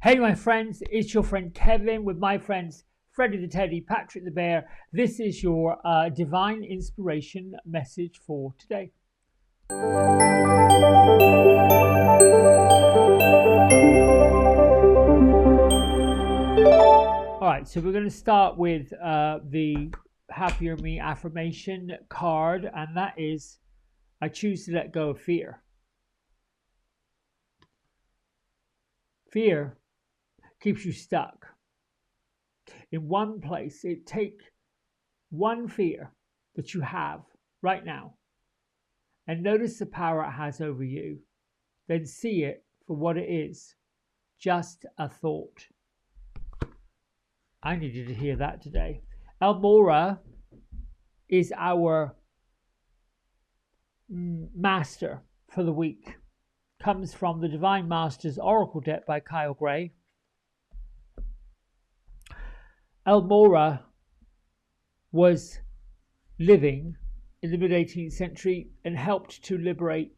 Hey, my friends, it's your friend Kevin with my friends Freddie the Teddy, Patrick the Bear. This is your divine inspiration message for today. All right, so we're going to start with the Happier Me affirmation card, and that is I choose to let go of fear. Fear keeps you stuck in one place. Take one fear that you have right now and notice the power it has over you. Then see it for what it is, just a thought. I needed to hear that today. Elmora is our master for the week. Comes from the Divine Masters Oracle deck by Kyle Gray. Elmora was living in the mid-18th century and helped to liberate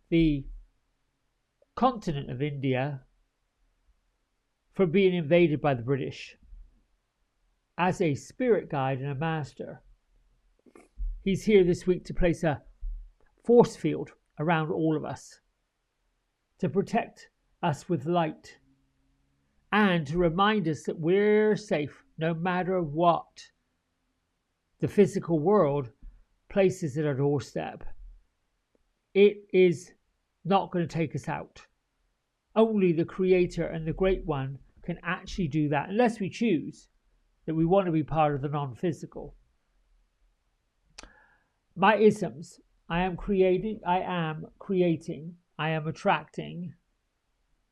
the continent of India from being invaded by the British. As a spirit guide and a master, he's here this week to place a force field around all of us, to protect us with light, and to remind us that we're safe no matter what the physical world places at our doorstep. It is not going to take us out. Only the Creator and the Great One can actually do that, unless we choose that we want to be part of the non-physical. My isms: I am creating, I am attracting,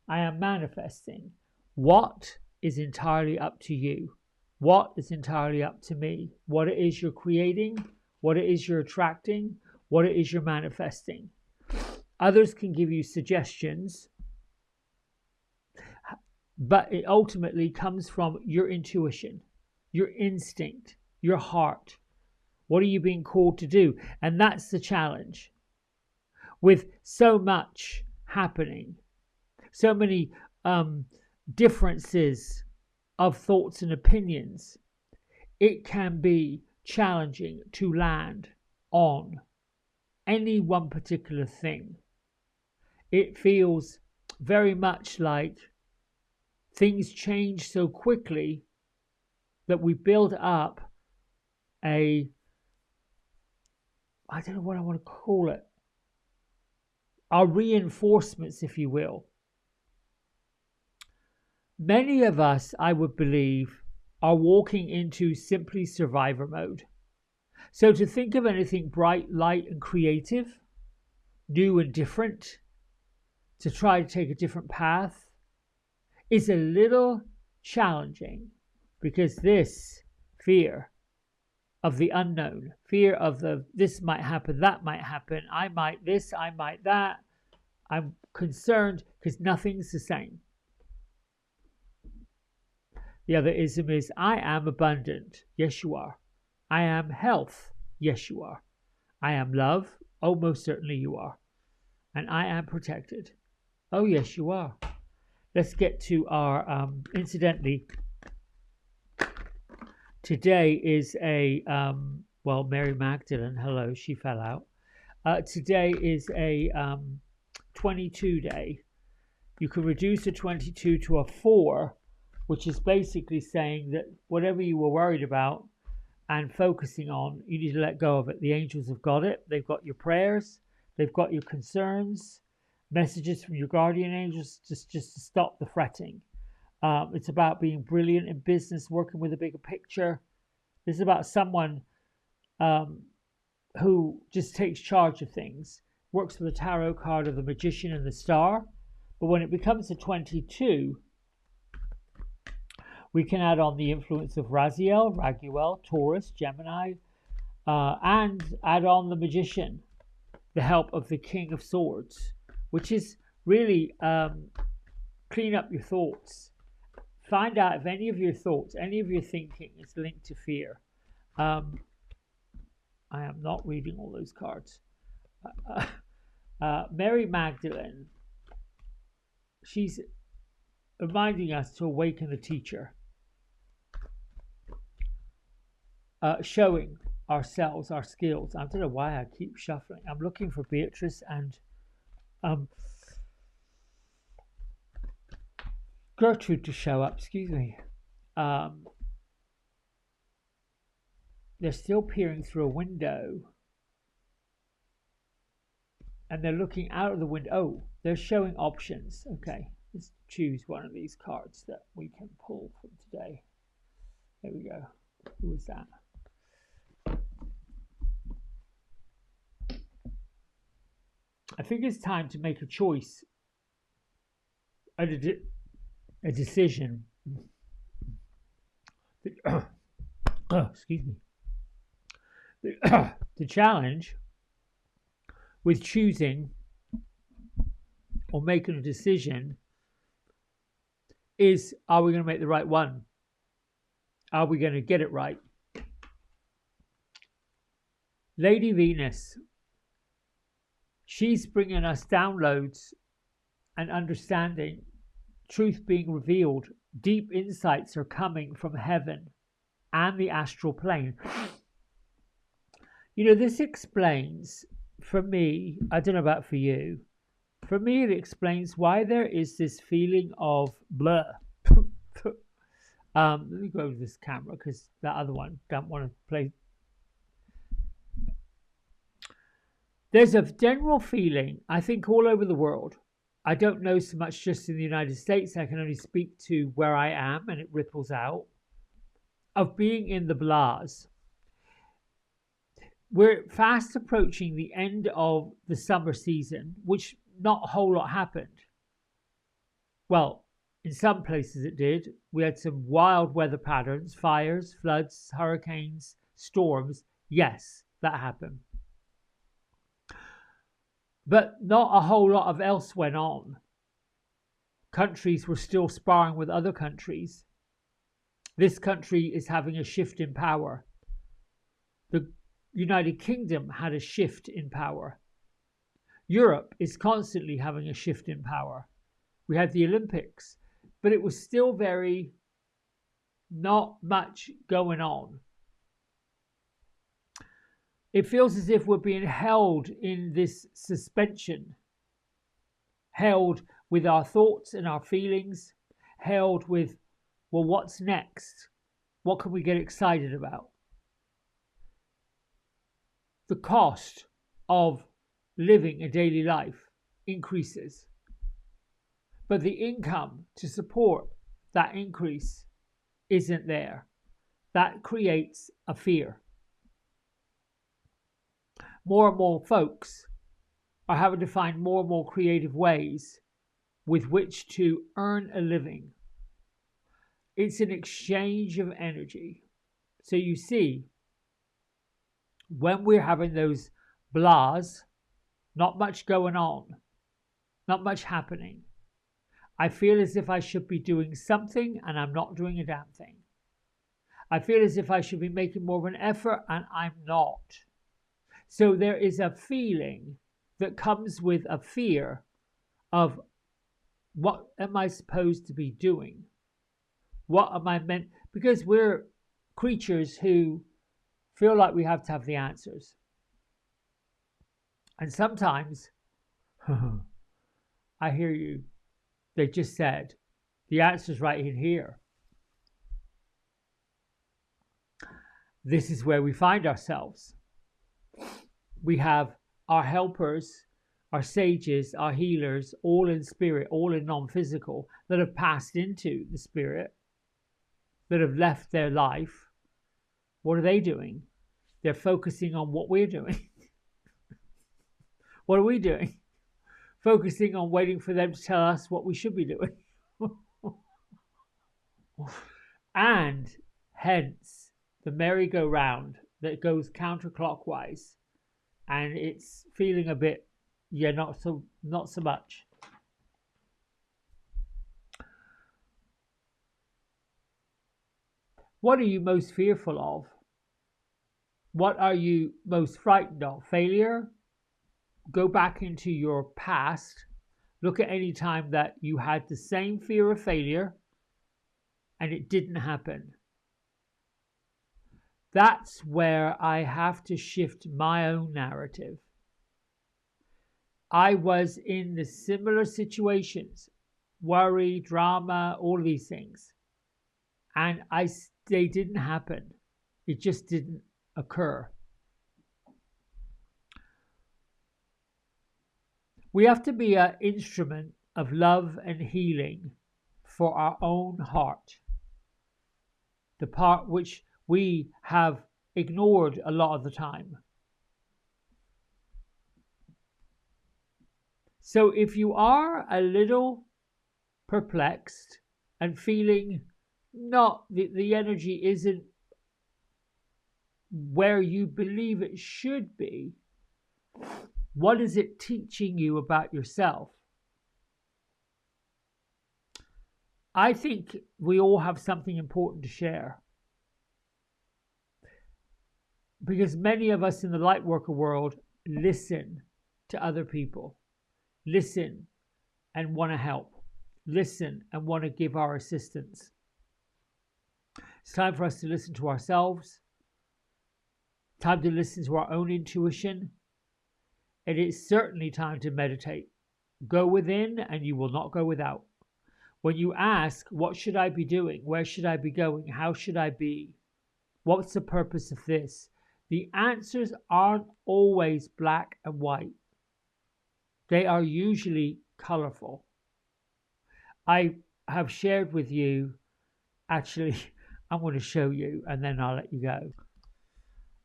I am manifesting. What is entirely up to you? What is entirely up to me? What it is you're creating, what it is you're attracting, what it is you're manifesting. Others can give you suggestions, but it ultimately comes from your intuition, your instinct, your heart. What are you being called to do? And that's the challenge. With so much happening, so many differences of thoughts and opinions, it can be challenging to land on any one particular thing. It feels very much like things change so quickly that we build up I don't know what I want to call it, our reinforcements, if you will. Many of us, I would believe, are walking into simply survivor mode. So to think of anything bright, light, and creative, new and different, to try to take a different path, is a little challenging, because this fear of the unknown, fear of this might happen, that might happen, I might this, I might that, I'm concerned because nothing's the same. The other ism is I am abundant. Yes, you are. I am health. Yes, you are. I am love. Oh, most certainly you are. And I am protected. Oh, yes, you are. Let's get to our, incidentally, today is a, Mary Magdalene, hello, she fell out. Today is a 22 day. You can reduce a 22 to a 4, which is basically saying that whatever you were worried about and focusing on, you need to let go of it. The angels have got it. They've got your prayers. They've got your concerns, messages from your guardian angels just to stop the fretting. It's about being brilliant in business, working with a bigger picture. This is about someone who just takes charge of things, works with the tarot card of the Magician and the Star. But when it becomes a 22, we can add on the influence of Raguel, Taurus, Gemini, and add on the Magician, the help of the King of Swords, which is really clean up your thoughts. Find out if any of your thoughts, any of your thinking is linked to fear. I am not reading all those cards. Mary Magdalene, she's reminding us to awaken the teacher, showing ourselves our skills. I don't know why I keep shuffling. I'm looking for Beatrice and um, Gertrude to show up. Excuse me. They're still peering through a window, and they're looking out of the window. Oh, they're showing options. Okay, let's choose one of these cards that we can pull from today. There we go. Who was that? I think it's time to make a choice, a decision. Excuse me. The challenge with choosing or making a decision is, are we going to make the right one? Are we going to get it right? Lady Venus, she's bringing us downloads and understanding, truth being revealed. Deep insights are coming from heaven and the astral plane. You know, this explains, for me, I don't know about for you, for me it explains why there is this feeling of blur. Let me go over this camera because that other one don't want to play. There's a general feeling, I think, all over the world. I don't know so much just in the United States. I can only speak to where I am, and it ripples out, of being in the blahs. We're fast approaching the end of the summer season, which not a whole lot happened. Well, in some places it did. We had some wild weather patterns, fires, floods, hurricanes, storms. Yes, that happened. But not a whole lot of else went on. Countries were still sparring with other countries. This country is having a shift in power. The United Kingdom had a shift in power. Europe is constantly having a shift in power. We had the Olympics, but it was still very not much going on. It feels as if we're being held in this suspension, held with our thoughts and our feelings, held with, well, what's next? What can we get excited about? The cost of living a daily life increases, but the income to support that increase isn't there. That creates a fear. More and more folks are having to find more and more creative ways with which to earn a living. It's an exchange of energy. So you see, when we're having those blahs, not much going on, not much happening, I feel as if I should be doing something and I'm not doing a damn thing. I feel as if I should be making more of an effort and I'm not. So there is a feeling that comes with a fear of, what am I supposed to be doing? What am I meant? Because we're creatures who feel like we have to have the answers. And sometimes, I hear you, they just said, the answer's right in here. This is where we find ourselves. We have our helpers, our sages, our healers, all in spirit, all in non-physical, that have passed into the spirit, that have left their life. What are they doing? They're focusing on what we're doing. What are we doing? Focusing on waiting for them to tell us what we should be doing. And hence the merry-go-round that goes counterclockwise. And it's feeling a bit, not so much. What are you most fearful of? What are you most frightened of? Failure? Go back into your past. Look at any time that you had the same fear of failure and it didn't happen. That's where I have to shift my own narrative. I was in the similar situations, worry, drama, all these things, and they didn't happen. It just didn't occur. We have to be an instrument of love and healing for our own heart, the part which we have ignored a lot of the time. So if you are a little perplexed and feeling not the energy isn't where you believe it should be, what is it teaching you about yourself? I think we all have something important to share. Because many of us in the light worker world listen to other people, listen and want to help, listen and want to give our assistance. It's time for us to listen to ourselves, time to listen to our own intuition. It is certainly time to meditate. Go within and you will not go without. When you ask, what should I be doing? Where should I be going? How should I be? What's the purpose of this? The answers aren't always black and white. They are usually colorful. I have shared with you, actually, I'm going to show you and then I'll let you go.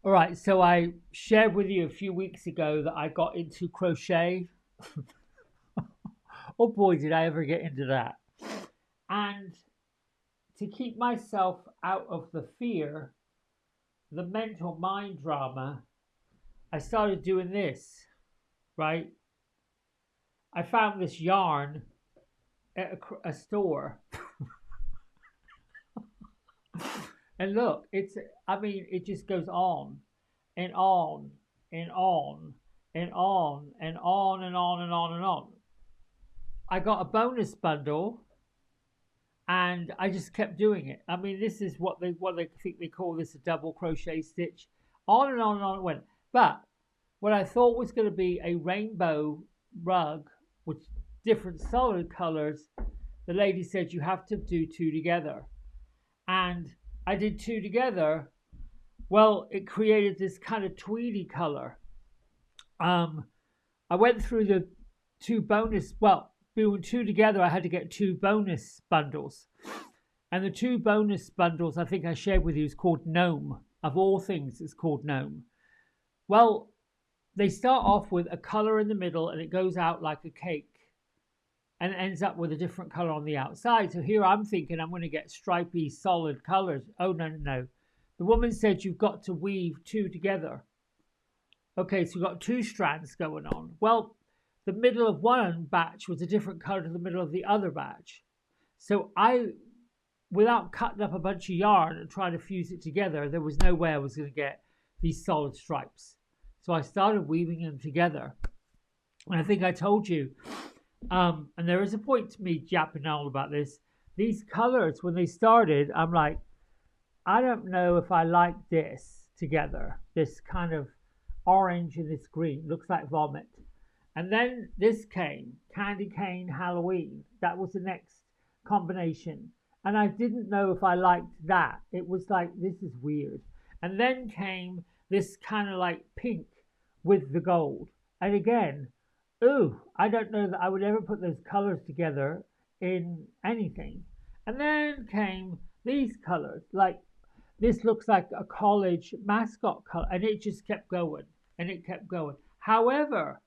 All right, so I shared with you a few weeks ago that I got into crochet. Oh boy, did I ever get into that. And to keep myself out of the fear, the mental mind drama, I started doing this, right? I found this yarn at a store. And look, it just goes on and on and on and on and on and on and on and on. I got a bonus bundle and I just kept doing it. This is what they think they call this a double crochet stitch. On and on and on it went. But what I thought was going to be a rainbow rug with different solid colors, the lady said you have to do two together. And I did two together. Well, it created this kind of tweedy color. I went through the two bonus, doing two together, I had to get two bonus bundles. And the two bonus bundles I think I shared with you is called Gnome. Of all things, it's called Gnome. Well, they start off with a color in the middle and it goes out like a cake and it ends up with a different color on the outside. So here I'm thinking I'm going to get stripy, solid colors. Oh, no. The woman said you've got to weave two together. Okay, so we've got two strands going on. Well, the middle of one batch was a different color to the middle of the other batch. So without cutting up a bunch of yarn and trying to fuse it together, there was no way I was going to get these solid stripes. So I started weaving them together. And I think I told you, and there is a point to me yapping on about this. These colors, when they started, I'm like, I don't know if I like this together. This kind of orange and this green. Looks like vomit. And then this came, Candy Cane Halloween. That was the next combination. And I didn't know if I liked that. It was like, this is weird. And then came this kind of like pink with the gold. And again, I don't know that I would ever put those colors together in anything. And then came these colors. Like, this looks like a college mascot color. And it just kept going. And it kept going. However,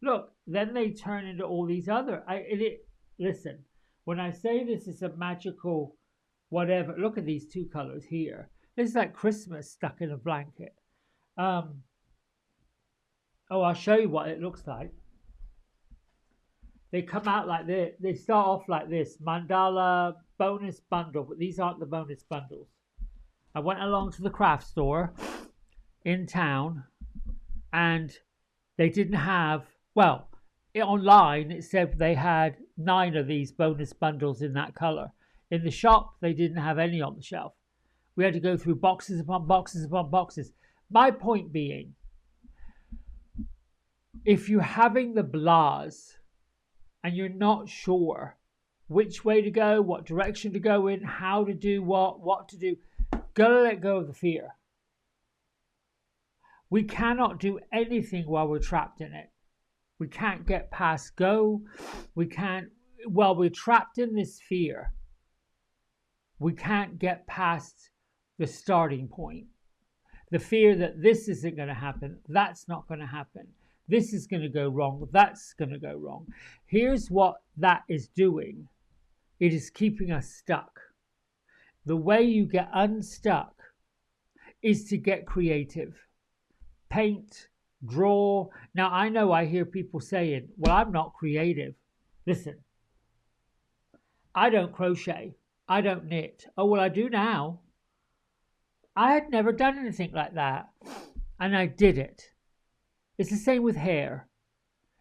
look, then they turn into all these other. Listen, when I say this is a magical whatever, look at these two colors here. This is like Christmas stuck in a blanket. I'll show you what it looks like. They come out like this. They start off like this. Mandala bonus bundle, but these aren't the bonus bundles. I went along to the craft store in town and they didn't have, online it said they had 9 of these bonus bundles in that color. In the shop, they didn't have any on the shelf. We had to go through boxes upon boxes upon boxes. My point being, if you're having the blahs and you're not sure which way to go, what direction to go in, how to do what to do, gotta let go of the fear. We cannot do anything while we're trapped in it. We can't get past go. We can't, while we're trapped in this fear, we can't get past the starting point. The fear that this isn't going to happen, that's not going to happen. This is going to go wrong, that's going to go wrong. Here's what that is doing. It is keeping us stuck. The way you get unstuck is to get creative. Paint, draw. Now, I know I hear people saying, well, I'm not creative. Listen, I don't crochet. I don't knit. Oh, well, I do now. I had never done anything like that, and I did it. It's the same with hair.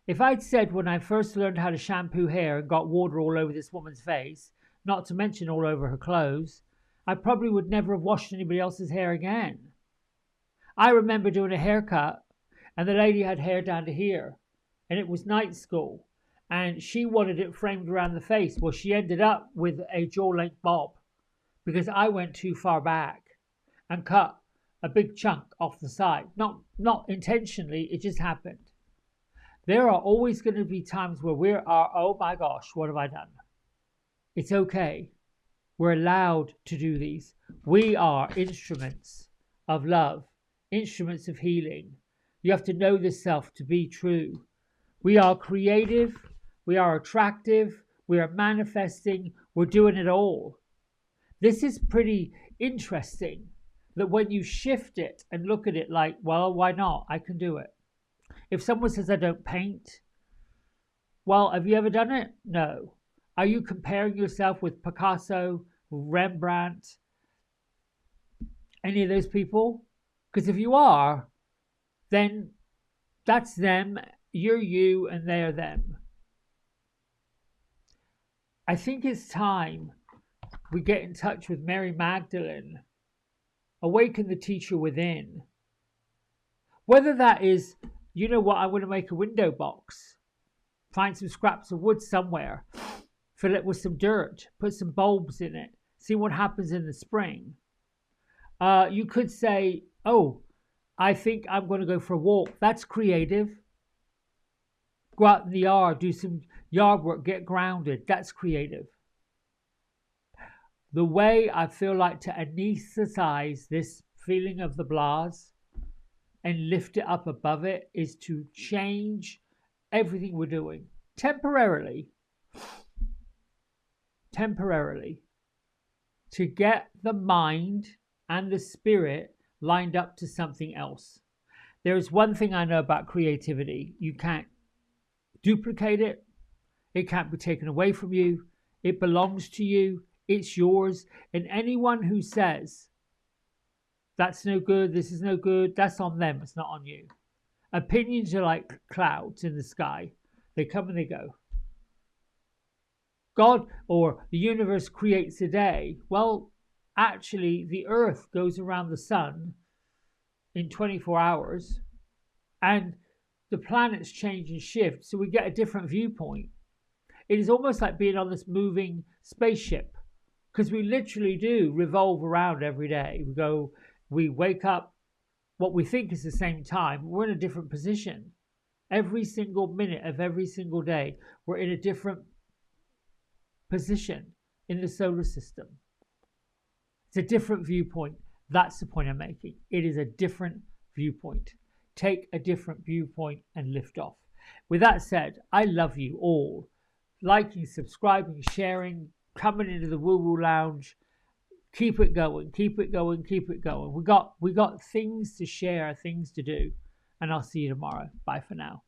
If I'd said when I first learned how to shampoo hair and got water all over this woman's face, not to mention all over her clothes, I probably would never have washed anybody else's hair again. I remember doing a haircut, and the lady had hair down to here, and it was night school, and she wanted it framed around the face. Well, she ended up with a jaw-length bob because I went too far back and cut a big chunk off the side. Not intentionally, it just happened. There are always going to be times where we are, oh my gosh, what have I done? It's okay. We're allowed to do these. We are instruments of love, instruments of healing. You have to know this self to be true. We are creative. We are attractive. We are manifesting. We're doing it all. This is pretty interesting that when you shift it and look at it like, well, why not? I can do it. If someone says I don't paint, well, have you ever done it? No. Are you comparing yourself with Picasso, Rembrandt, any of those people? Because if you are, then that's them, you're you, and they're them. I think it's time we get in touch with Mary Magdalene, awaken the teacher within. Whether that is, you know what, I want to make a window box, find some scraps of wood somewhere, fill it with some dirt, put some bulbs in it, see what happens in the spring. You could say, oh, I think I'm going to go for a walk. That's creative. Go out in the yard, do some yard work, get grounded. That's creative. The way I feel like to anesthetize this feeling of the blahs and lift it up above it is to change everything we're doing temporarily, to get the mind and the spirit lined up to something else. There is one thing I know about creativity. You can't duplicate it. It can't be taken away from you. It belongs to you. It's yours. And anyone who says, that's no good, this is no good, that's on them. It's not on you. Opinions are like clouds in the sky. They come and they go. God or the universe creates a day. Well, actually, the earth goes around the sun in 24 hours and the planets change and shift, so we get a different viewpoint. It is almost like being on this moving spaceship because we literally do revolve around every day. We wake up what we think is the same time. We're in a different position. Every single minute of every single day, we're in a different position in the solar system. It's a different viewpoint. That's the point I'm making. It is a different viewpoint. Take a different viewpoint and lift off. With that said, I love you all. Liking, subscribing, sharing, coming into the Woo Woo Lounge. Keep it going, keep it going, keep it going. We got things to share, things to do. And I'll see you tomorrow. Bye for now.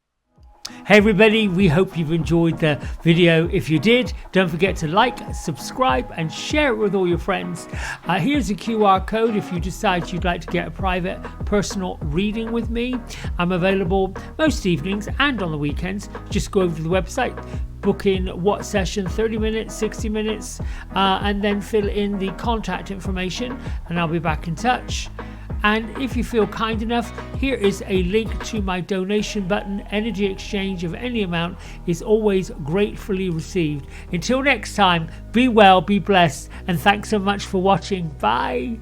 Hey everybody, we hope you've enjoyed the video. If you did, don't forget to like, subscribe and share it with all your friends. Here's a QR code if you decide you'd like to get a private personal reading with me. I'm available most evenings and on the weekends. Just go over to the website, book in what session, 30 minutes, 60 minutes, and then fill in the contact information and I'll be back in touch. And if you feel kind enough, here is a link to my donation button. Energy exchange of any amount is always gratefully received. Until next time, be well, be blessed, and thanks so much for watching. Bye.